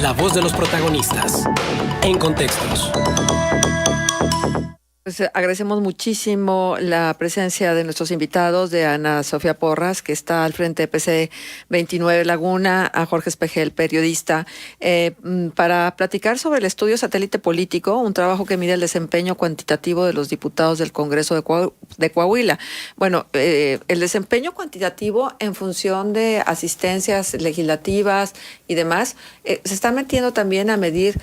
La voz de los protagonistas. En Contextos. Pues agradecemos muchísimo la presencia de nuestros invitados, de Ana Sofía Porras, que está al frente de PC 29 Laguna, a Jorge Espejel, periodista, para platicar sobre el estudio satélite político, un trabajo que mide el desempeño cuantitativo de los diputados del Congreso de Coahuila. Bueno, el desempeño cuantitativo en función de asistencias legislativas y demás, se está metiendo también a medir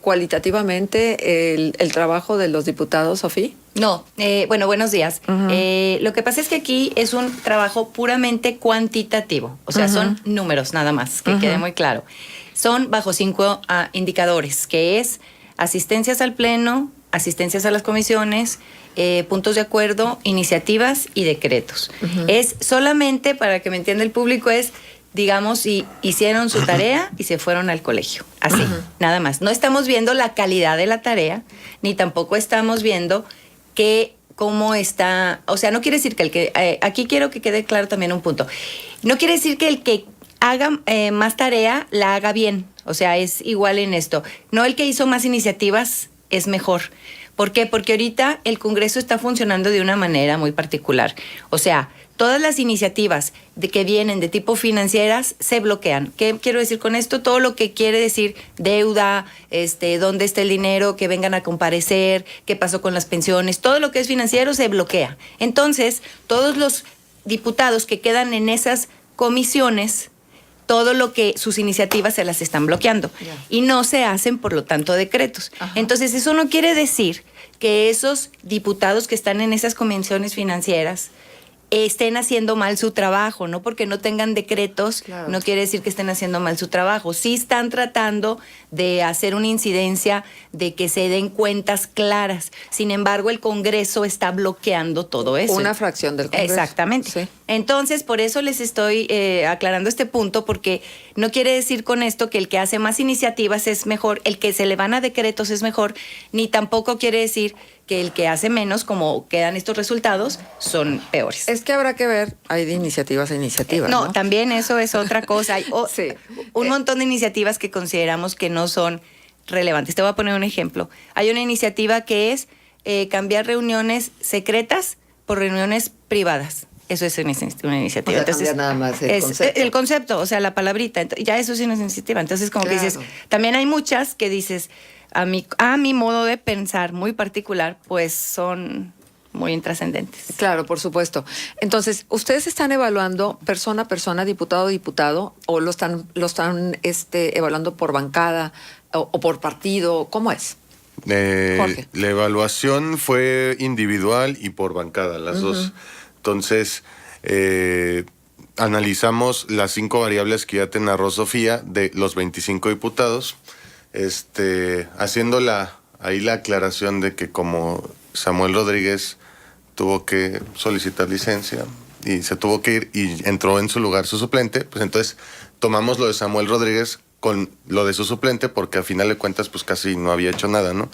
cualitativamente el trabajo de los diputados, Sofía. No, bueno, buenos días. Lo que pasa es que aquí es un trabajo puramente cuantitativo, o sea, son números nada más, que quede muy claro. Son bajo 5 indicadores, que es asistencias al pleno, asistencias a las comisiones, puntos de acuerdo, iniciativas y decretos. Es solamente, para que me entienda el público, es, digamos, si hicieron su tarea y se fueron al colegio. Así, nada más. No estamos viendo la calidad de la tarea, ni tampoco estamos viendo cómo está. O sea, no quiere decir que el que. Aquí quiero que quede claro también un punto. No quiere decir que el que haga más tarea la haga bien. O sea, es igual en esto. No el que hizo más iniciativas es mejor. ¿Por qué? Porque ahorita el Congreso está funcionando de una manera muy particular. O sea, todas las iniciativas que vienen de tipo financieras se bloquean. ¿Qué quiero decir con esto? Todo lo que quiere decir deuda, dónde está el dinero, que vengan a comparecer, qué pasó con las pensiones, todo lo que es financiero se bloquea. Entonces, todos los diputados que quedan en esas comisiones, todo lo que sus iniciativas se las están bloqueando. Y no se hacen, por lo tanto, decretos. Entonces, eso no quiere decir que esos diputados que están en esas comisiones financieras estén haciendo mal su trabajo, no porque no tengan decretos, no quiere decir que estén haciendo mal su trabajo. Sí están tratando de hacer una incidencia de que se den cuentas claras. Sin embargo, el Congreso está bloqueando todo eso. Una fracción del Congreso. Exactamente. Sí. Entonces, por eso les estoy aclarando este punto, porque no quiere decir con esto que el que hace más iniciativas es mejor, el que se le van a decretos es mejor, ni tampoco quiere decir que el que hace menos, como quedan estos resultados, son peores. Es que habrá que ver, hay de iniciativas a iniciativas, ¿no? También eso es otra cosa. Hay un montón de iniciativas que consideramos que no son relevantes. Te voy a poner un ejemplo. Hay una iniciativa que es cambiar reuniones secretas por reuniones privadas. Eso es una iniciativa. O sea, entonces, nada más el concepto, o sea, la palabrita. Ya eso es una iniciativa. Entonces, como que dices, también hay muchas que dices, a mi modo de pensar muy particular, pues son muy intrascendentes. Claro, por supuesto. Entonces, ¿ustedes están evaluando persona a persona, diputado a diputado, o lo están evaluando por bancada o por partido? ¿Cómo es? Jorge. La evaluación fue individual y por bancada, las dos. Entonces, analizamos las 5 variables que ya te narró Sofía de los 25 diputados, haciendo ahí la aclaración de que como Samuel Rodríguez tuvo que solicitar licencia y se tuvo que ir y entró en su lugar su suplente, pues entonces tomamos lo de Samuel Rodríguez con lo de su suplente, porque a final de cuentas pues casi no había hecho nada, ¿no?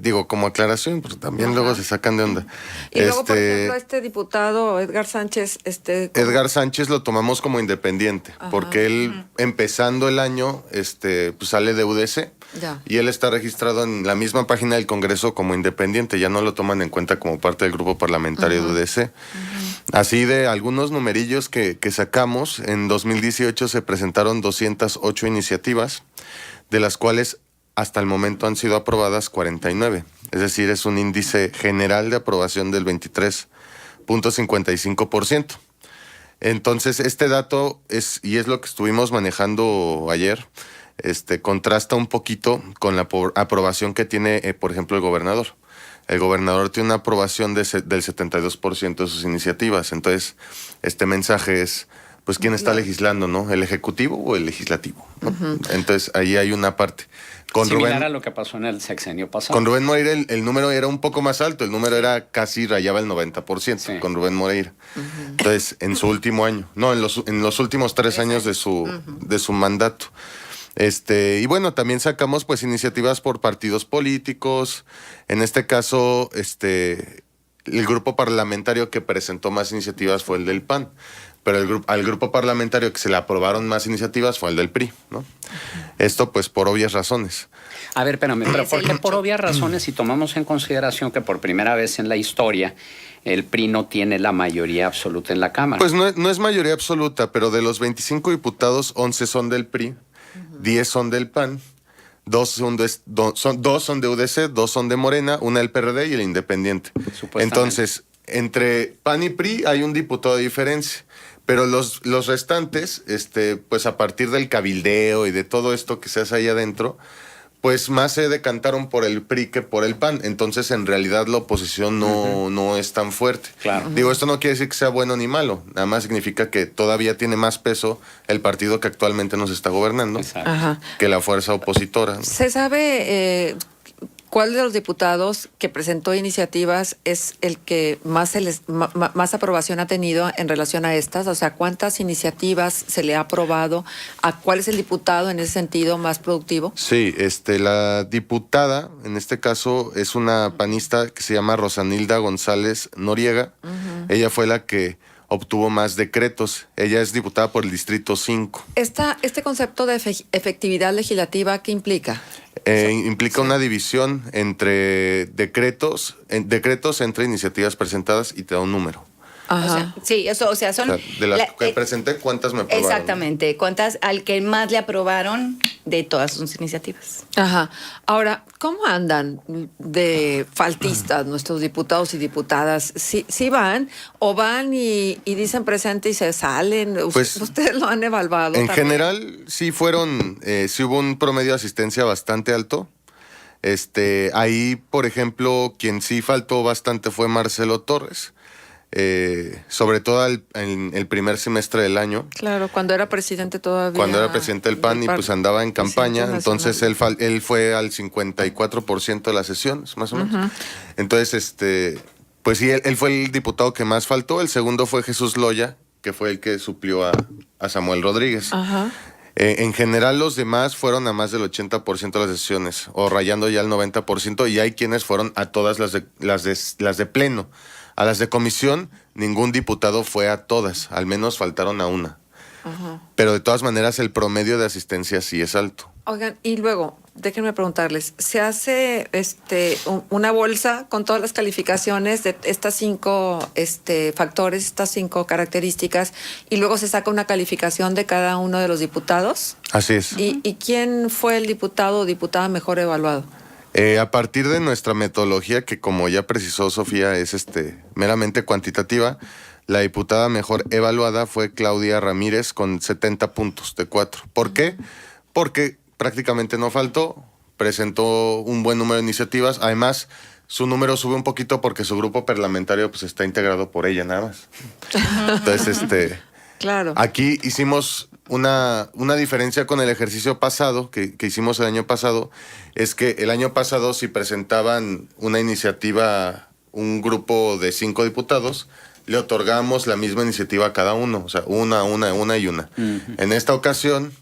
Digo, como aclaración, pues también luego se sacan de onda. Y luego, por ejemplo, este diputado Edgar Sánchez, Edgar Sánchez lo tomamos como independiente, porque él, empezando el año, pues sale de UDC, y él está registrado en la misma página del Congreso como independiente, ya no lo toman en cuenta como parte del grupo parlamentario de UDC. Así de algunos numerillos que sacamos, en 2018 se presentaron 208 iniciativas, de las cuales hasta el momento han sido aprobadas 49. Es decir, es un índice general de aprobación del 23.55%. Entonces, este dato es lo que estuvimos manejando ayer, contrasta un poquito con la aprobación que tiene, por ejemplo, el gobernador. El gobernador tiene una aprobación del 72% de sus iniciativas. Entonces, este mensaje es, pues, ¿quién está legislando, no? ¿El ejecutivo o el legislativo? ¿No? Entonces, ahí hay una parte. Similar a lo que pasó en el sexenio pasado. Con Rubén Moreira el número era un poco más alto. El número era casi rayaba el 90% con Rubén Moreira. Entonces, en su último año. No, en los últimos 3 años de su mandato. Y bueno, también sacamos pues iniciativas por partidos políticos. En este caso, el grupo parlamentario que presentó más iniciativas fue el del PAN, pero al grupo parlamentario que se le aprobaron más iniciativas fue el del PRI, ¿no? Esto pues por obvias razones. A ver, pero ¿por qué por obvias razones si tomamos en consideración que por primera vez en la historia el PRI no tiene la mayoría absoluta en la Cámara? Pues no es mayoría absoluta, pero de los 25 diputados, 11 son del PRI, 10 son del PAN, 2 son de UDC, 2 son de Morena, una del PRD y el Independiente. Entonces, entre PAN y PRI hay un diputado de diferencia. Pero los restantes, pues a partir del cabildeo y de todo esto que se hace ahí adentro, pues más se decantaron por el PRI que por el PAN. Entonces, en realidad, la oposición no es tan fuerte. Claro. Digo, esto no quiere decir que sea bueno ni malo. Nada más significa que todavía tiene más peso el partido que actualmente nos está gobernando que la fuerza opositora. ¿Se sabe cuál de los diputados que presentó iniciativas es el que más aprobación ha tenido en relación a estas? O sea, ¿cuántas iniciativas se le ha aprobado? ¿A cuál es el diputado en ese sentido más productivo? Sí, la diputada, en este caso, es una panista que se llama Rosanilda González Noriega. Ella fue la que obtuvo más decretos. Ella es diputada por el Distrito 5. ¿Este concepto de efectividad legislativa qué implica? Implica una división entre decretos entre iniciativas presentadas y te da un número. Ajá. Son... de las que presenté, ¿cuántas me aprobaron? Exactamente. ¿Cuántas al que más le aprobaron de todas sus iniciativas? Ajá. Ahora, ¿cómo andan de faltistas nuestros diputados y diputadas? ¿Sí van o van y dicen presente y se salen? Pues, ¿Ustedes lo han evaluado? En también? general, sí sí hubo un promedio de asistencia bastante alto. Ahí, por ejemplo, quien sí faltó bastante fue Marcelo Torres. Sobre todo en el primer semestre del año. Claro, cuando era presidente todavía. Cuando era presidente del PAN y pues andaba en campaña, entonces él fue al 54% de las sesiones, más o menos. Entonces, pues sí, él fue el diputado que más faltó. El segundo fue Jesús Loya, que fue el que suplió a Samuel Rodríguez. En general, los demás fueron a más del 80% de las sesiones, o rayando ya el 90%, y hay quienes fueron a todas las de pleno. A las de comisión, ningún diputado fue a todas, al menos faltaron a una. Pero de todas maneras, el promedio de asistencia sí es alto. Oigan, y luego, déjenme preguntarles, ¿se hace una bolsa con todas las calificaciones de estas 5 factores, estas 5 características, y luego se saca una calificación de cada uno de los diputados? Así es. ¿Y quién fue el diputado o diputada mejor evaluado? A partir de nuestra metodología, que como ya precisó Sofía, es meramente cuantitativa, la diputada mejor evaluada fue Claudia Ramírez con 70 puntos de 4. ¿Por qué? Porque prácticamente no faltó, presentó un buen número de iniciativas. Además, su número sube un poquito porque su grupo parlamentario pues está integrado por ella nada más. Entonces, claro. Aquí hicimos una diferencia con el ejercicio pasado que hicimos el año pasado, es que el año pasado si presentaban una iniciativa un grupo de 5 diputados, le otorgamos la misma iniciativa a cada uno, o sea, una y una. En esta ocasión,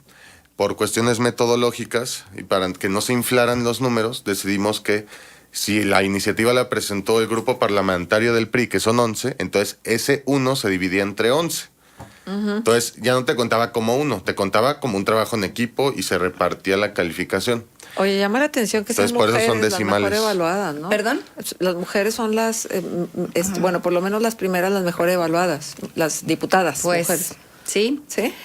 por cuestiones metodológicas y para que no se inflaran los números, decidimos que si la iniciativa la presentó el grupo parlamentario del PRI, que son 11, entonces ese 1 se dividía entre 11. Entonces ya no te contaba como 1, te contaba como un trabajo en equipo y se repartía la calificación. Oye, llama la atención que entonces, sean mujeres por eso son decimales. las mejor evaluadas, ¿no? ¿Perdón? Las mujeres son las, bueno, por lo menos las primeras, las mejor evaluadas, las diputadas mujeres. ¿Sí?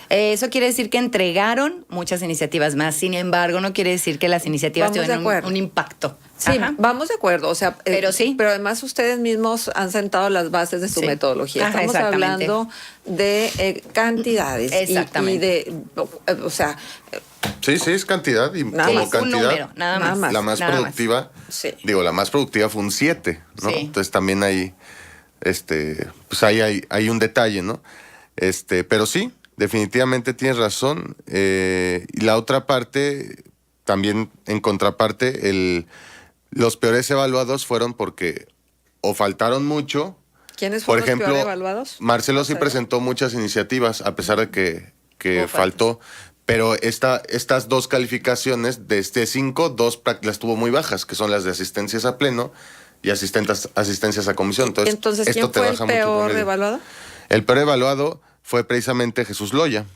Eso quiere decir que entregaron muchas iniciativas más. Sin embargo, no quiere decir que las iniciativas tienen un impacto. Sí, vamos de acuerdo. O sea, pero sí. Pero además ustedes mismos han sentado las bases de su metodología. Estamos hablando de cantidades. Exactamente. O sea... Sí, es cantidad. Y nada como más. cantidad, un número, nada más. La más productiva, la más productiva fue un 7, ¿no? Sí. Entonces también hay, pues hay un detalle, ¿no? Pero sí, definitivamente tienes razón. Y la otra parte, también en contraparte, los peores evaluados fueron porque o faltaron mucho. ¿Quiénes fueron por ejemplo, los peores evaluados? Marcelo sí presentó muchas iniciativas, a pesar de que faltó. Pero estas 2 calificaciones, de 5, 2 las tuvo muy bajas, que son las de asistencias a pleno y asistencias a comisión. Entonces ¿quién fue el peor evaluado? El peor evaluado fue precisamente Jesús Loya.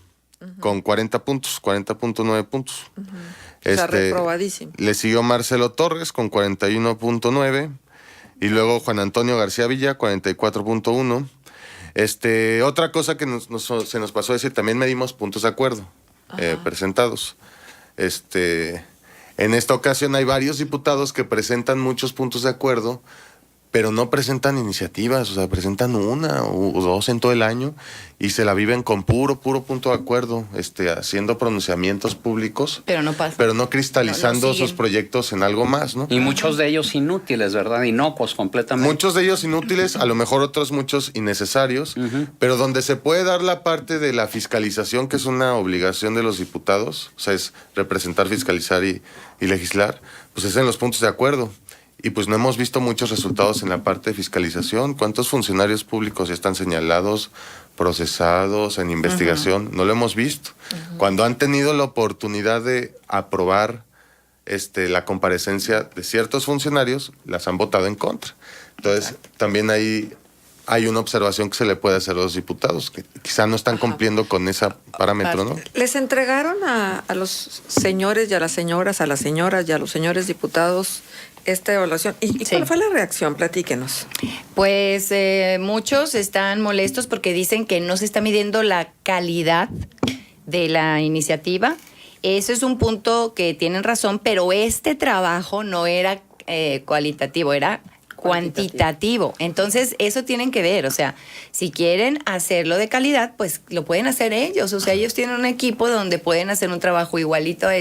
con 40 puntos, 40.9 puntos. Está reprobadísimo. Le siguió Marcelo Torres con 41.9 y luego Juan Antonio García Villa, 44.1. Otra cosa que se nos pasó a decir, también medimos puntos de acuerdo presentados. En esta ocasión hay varios diputados que presentan muchos puntos de acuerdo, pero no presentan iniciativas, o sea, presentan una o dos en todo el año y se la viven con puro punto de acuerdo, haciendo pronunciamientos públicos. Pero no pasa. Pero no cristalizando No sus proyectos en algo más, ¿no? Y muchos de ellos inútiles, ¿verdad? Inocuos completamente. Muchos de ellos inútiles, a lo mejor otros muchos innecesarios, pero donde se puede dar la parte de la fiscalización, que es una obligación de los diputados, o sea, es representar, fiscalizar y legislar, pues es en los puntos de acuerdo. Y pues no hemos visto muchos resultados en la parte de fiscalización. ¿Cuántos funcionarios públicos ya están señalados, procesados, en investigación? No lo hemos visto. Cuando han tenido la oportunidad de aprobar la comparecencia de ciertos funcionarios, las han votado en contra. Entonces, también hay una observación que se le puede hacer a los diputados, que quizá no están cumpliendo con ese parámetro, ¿no? ¿Les entregaron a los señores y a las señoras, a las señoras y a los señores diputados esta evaluación? ¿Y cuál fue la reacción? Platíquenos. Pues muchos están molestos porque dicen que no se está midiendo la calidad de la iniciativa. Eso es un punto que tienen razón, pero este trabajo no era cualitativo, era cuantitativo. Entonces, eso tienen que ver. O sea, si quieren hacerlo de calidad, pues lo pueden hacer ellos. O sea, ellos tienen un equipo donde pueden hacer un trabajo igualito a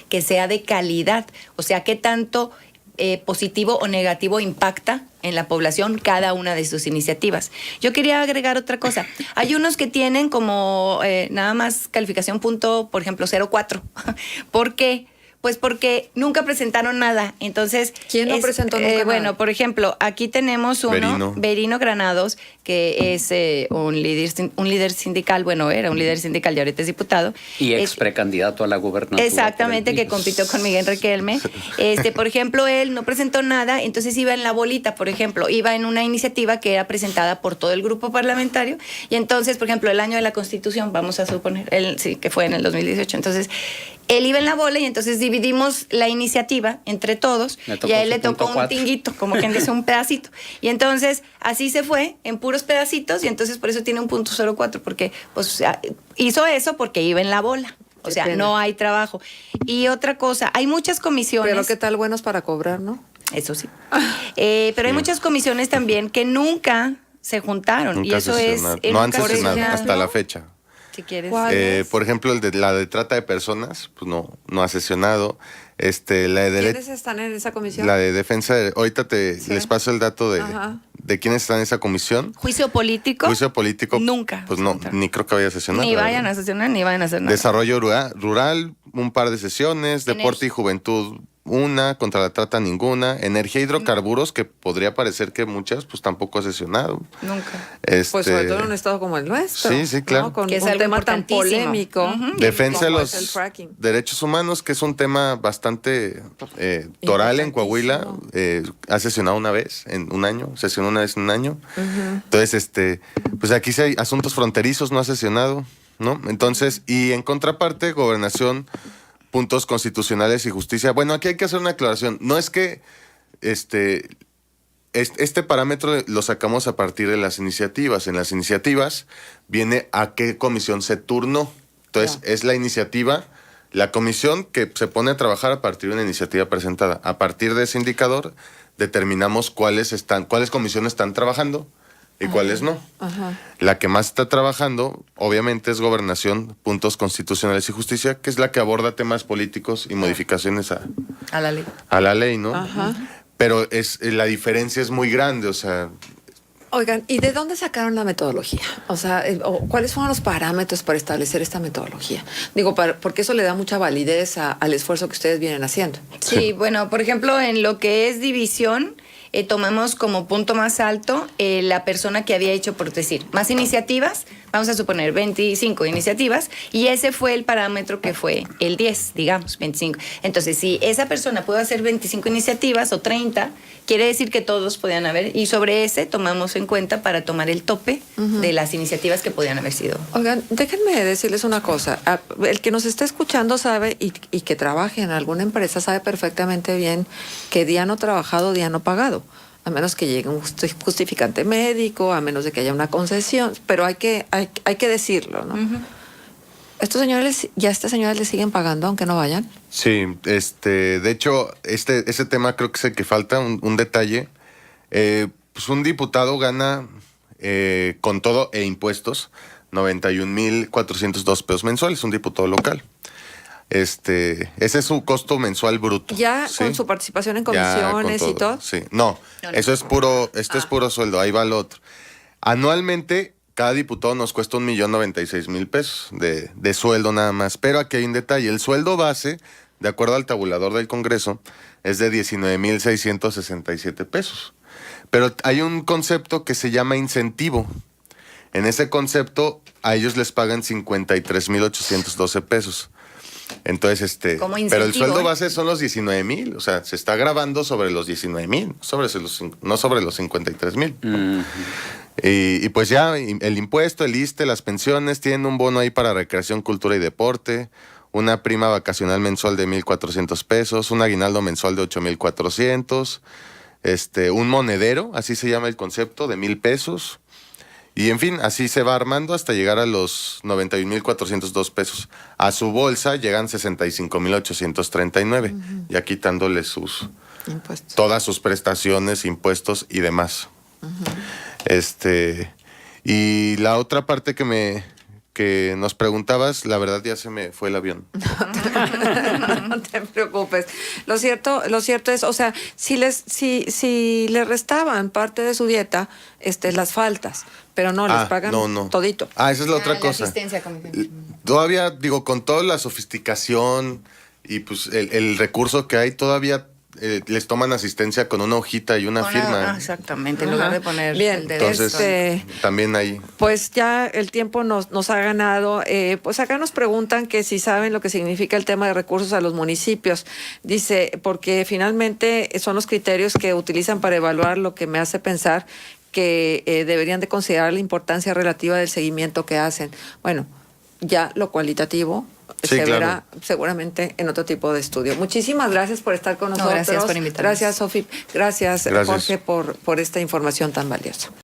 que sea de calidad. O sea, qué tanto positivo o negativo impacta en la población cada una de sus iniciativas. Yo quería agregar otra cosa. Hay unos que tienen como nada más calificación punto, por ejemplo, 0.4. ¿Por qué? Pues porque nunca presentaron nada. Entonces, ¿quién no presentó nunca nada? Bueno, por ejemplo, aquí tenemos uno, Verino Granados, que es un líder sindical, bueno, era un líder sindical y ahorita es diputado. Y ex precandidato a la gubernatura. Exactamente, que compitió con Miguel Riquelme. Por ejemplo, él no presentó nada, entonces iba en la bolita, por ejemplo, iba en una iniciativa que era presentada por todo el grupo parlamentario, y entonces, por ejemplo, el año de la Constitución, vamos a suponer, sí, que fue en el 2018, entonces él iba en la bola y entonces dividimos la iniciativa entre todos y a él le tocó un tinguito, como quien dice, un pedacito. Y entonces así se fue en puros pedacitos y entonces por eso tiene un punto 0.4, porque pues hizo eso porque iba en la bola. O sea, no hay trabajo. Y otra cosa, hay muchas comisiones. Pero qué tal buenos para cobrar, ¿no? Eso sí. Pero hay muchas comisiones también que nunca se juntaron. Nunca y eso es... No han sesionado hasta la fecha. Si quieres. Por ejemplo, la de trata de personas, pues no ha sesionado. La de ¿Quiénes están en esa comisión? La de defensa. Ahorita les paso el dato de quiénes están en esa comisión. Juicio político. Juicio político. Nunca. Pues no, ni creo que vaya a sesionar. Ni vayan a sesionar, ni vayan a hacer nada. Desarrollo rural, un par de sesiones. Deporte y juventud, una. Contra la trata, ninguna. Energía y hidrocarburos, que podría parecer que muchas, pues tampoco ha sesionado. Nunca. Pues sobre todo en un estado como el nuestro. Sí, claro. ¿no? Con que es un algo tema tan polémico. Defensa de los derechos humanos, que es un tema bastante toral en Coahuila. Ha sesionado una vez en un año. Sesionó una vez en un año. Entonces, pues aquí sí hay asuntos fronterizos, no ha sesionado, ¿no? Entonces, y en contraparte, gobernación, puntos constitucionales y justicia. Bueno, aquí hay que hacer una aclaración. No es que este parámetro lo sacamos a partir de las iniciativas. En las iniciativas viene a qué comisión se turnó. Entonces, es la iniciativa, la comisión que se pone a trabajar a partir de una iniciativa presentada. A partir de ese indicador, determinamos cuáles comisiones están trabajando y cuáles no. La que más está trabajando, obviamente, es gobernación, puntos constitucionales y justicia, que es la que aborda temas políticos y modificaciones a la ley. A la ley, ¿no? Pero la diferencia es muy grande, o sea... Oigan, ¿y de dónde sacaron la metodología? O sea, ¿cuáles fueron los parámetros para establecer esta metodología? Digo, porque eso le da mucha validez al esfuerzo que ustedes vienen haciendo. Sí, bueno, por ejemplo, en lo que es división, tomamos como punto más alto la persona que había hecho, por decir, más iniciativas, vamos a suponer 25 iniciativas, y ese fue el parámetro que fue el 10, digamos, 25. Entonces, si esa persona pudo hacer 25 iniciativas o 30, quiere decir que todos podían haber, y sobre ese tomamos en cuenta para tomar el tope de las iniciativas que podían haber sido. Oigan, déjenme decirles una cosa. El que nos está escuchando sabe, y que trabaje en alguna empresa, sabe perfectamente bien que día no trabajado, día no pagado. A menos que llegue un justificante médico, a menos de que haya una concesión, pero hay que decirlo, ¿no? ¿Estos señores, ya a estas señoras les siguen pagando aunque no vayan? Sí, de hecho, ese tema creo que es el que falta, un detalle. Pues un diputado gana, con todo e impuestos, 91,402 pesos mensuales, un diputado local. Ese es su costo mensual bruto. Ya, ¿sí? Con su participación en comisiones y todo. Sí, no, eso es puro, es puro sueldo, ahí va lo otro. Anualmente, cada diputado nos cuesta 1,096,000 pesos de sueldo nada más. Pero aquí hay un detalle, el sueldo base, de acuerdo al tabulador del Congreso, es de 19,667 pesos. Pero hay un concepto que se llama incentivo. En ese concepto, a ellos les pagan 53,812 pesos. Entonces, pero el sueldo base son los 19,000, o sea, se está grabando sobre los 19,000, no sobre los 53,000. Y pues ya, el impuesto, el ISSSTE, las pensiones, tienen un bono ahí para recreación, cultura y deporte, una prima vacacional mensual de 1,400 pesos, un aguinaldo mensual de 8,400, un monedero, así se llama el concepto, de 1,000 pesos. Y en fin, así se va armando hasta llegar a los 91,402 pesos. A su bolsa llegan 65,839, ya quitándole sus impuestos, todas sus prestaciones, impuestos y demás. Y la otra parte que nos preguntabas, la verdad ya se me fue el avión. No te preocupes. Lo cierto es, o sea, si le restaban parte de su dieta, las faltas, pero no les pagan todito. Esa es la otra La cosa. asistencia, Todavía, digo, con toda la sofisticación y pues el recurso que hay, todavía les toman asistencia con una hojita y una firma. Exactamente, en lugar de poner bien, el dedo. Entonces, también hay... Pues ya el tiempo nos ha ganado. Pues acá nos preguntan que si saben lo que significa el tema de recursos a los municipios. Dice, porque finalmente son los criterios que utilizan para evaluar, lo que me hace pensar que deberían de considerar la importancia relativa del seguimiento que hacen. Bueno, ya lo cualitativo se verá seguramente en otro tipo de estudio. Muchísimas gracias por estar con nosotros. Gracias por invitarnos. Gracias, Sofi. Gracias, Jorge, por esta información tan valiosa.